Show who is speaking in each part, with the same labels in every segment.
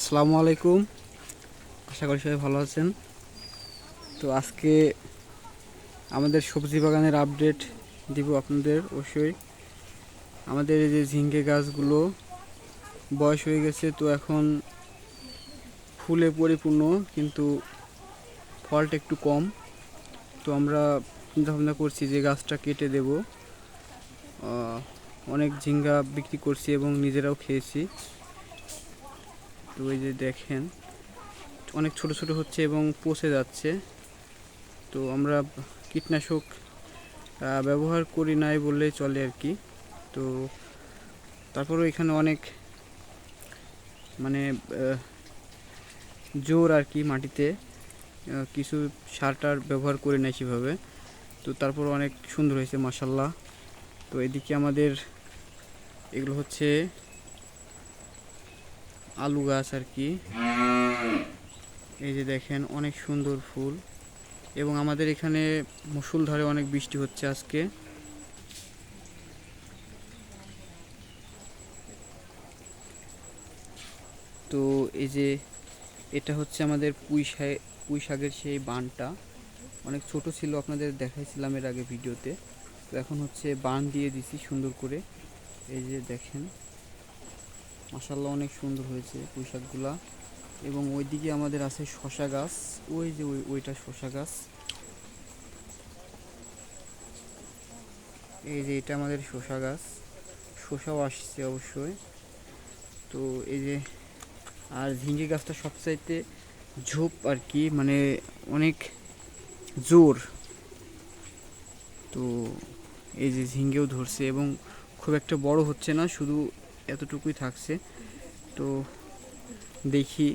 Speaker 1: আসসালামু আলাইকুম। আশা করি সবাই ভালো আছেন। তো আজকে আমাদের সবজি বাগানের আপডেট দিব আপনাদের। অবশ্যই আমাদের এই যে ঝিঙ্গে গাছগুলো বয়স হয়ে গেছে, তো এখন ফুলে পরিপূর্ণ, কিন্তু ফলটা একটু কম। তো আমরা চিন্তা ভাবনা করছি যে গাছটা কেটে দেব। অনেক ঝিঙ্গা বিক্রি করছি এবং নিজেরাও খেয়েছি। তো এই যে দেখেন অনেক ছোট ছোট হচ্ছে এবং পচে যাচ্ছে। তো আমরা কীটনাশক ব্যবহার করি নাই বললেই চলে আর কি। তো তারপরেও এখানে অনেক মানে জোর আর কি মাটিতে কিছু সার টার ব্যবহার করি নাই সেভাবে। তো তারপর অনেক সুন্দর হয়েছে মাশাল্লাহ। তো এদিকে আমাদের এগুলো হচ্ছে আলু গাছ আর কি। এই যে দেখেন অনেক সুন্দর ফুল, এবং আমাদের এখানে মুষলধারে অনেক বৃষ্টি হচ্ছে আজকে। তো এই যে এটা হচ্ছে আমাদের পুঁই শাকের সেই বানটা। অনেক ছোট ছিল, আপনাদের দেখাইছিলাম এর আগে ভিডিওতে। তো এখন হচ্ছে বান দিয়ে দিছি সুন্দর করে। এই যে দেখেন মাশাল্লাহ অনেক সুন্দর হয়েছে পুঁই শাকগুলা। এবং ওইদিকে আমাদের আছে শশা গাছ, ওই যে ওইটা শশা গাছ। এই যে এটা আমাদের শশা গাছ, শশাও আসছে অবশ্যই। তো এই যে আর ঝিঙ্গে গাছটা সবচাইতে ঝোপ আর কি, মানে অনেক জোর। তো এই যে ঝিঙ্গেও ধরছে এবং খুব একটা বড় হচ্ছে না, শুধু এতটুকুই থাকছে। তো দেখি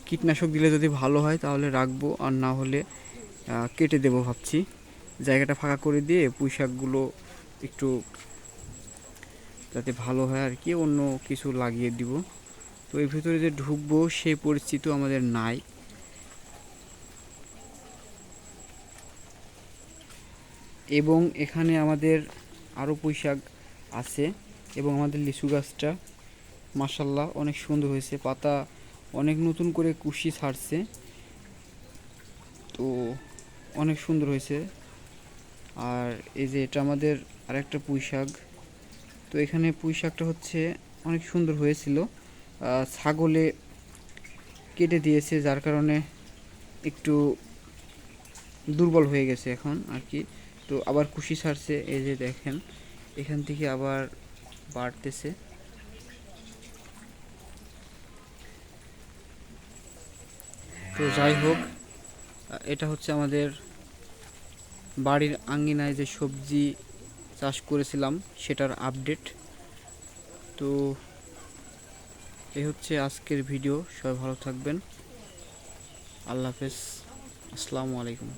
Speaker 1: কীটনাশক দিলে যদি ভালো হয় তাহলে রাখবো, আর না হলে কেটে দেবো ভাবছি। জায়গাটা ফাঁকা করে দিয়ে পুঁই শাকগুলো একটু যাতে ভালো হয় আর কি অন্য কিছু লাগিয়ে দিব। তো এর ভিতরে যে ঢুকবো সেই পরিস্থিতি আমাদের নাই। এবং এখানে আমাদের আরও পুঁই শাক আছে, এবং আমাদের লিচু গাছটা মাশাল্লাহ অনেক সুন্দর হয়েছে, পাতা অনেক নতুন করে কুশি ছাড়ছে। তো অনেক সুন্দর হয়েছে। আর এই যে এটা আমাদের আরেকটা পুঁই শাক। তো এখানে পুঁই শাকটা হচ্ছে অনেক সুন্দর হয়েছিল, ছাগলে কেটে দিয়েছে যার কারণে একটু দুর্বল হয়ে গেছে এখন আর কি। তো আবার কুশি ছাড়ছে, এই যে দেখেন এখান থেকে আবার বাড়তেছে। তো যাই হোক, এটা হচ্ছে আমাদের বাড়ির আঙ্গিনায় যে সবজি চাষ করেছিলাম সেটার আপডেট। তো এই হচ্ছে আজকের ভিডিও। সবাই ভালো থাকবেন। আল্লাহ হাফেজ। আসসালামু আলাইকুম।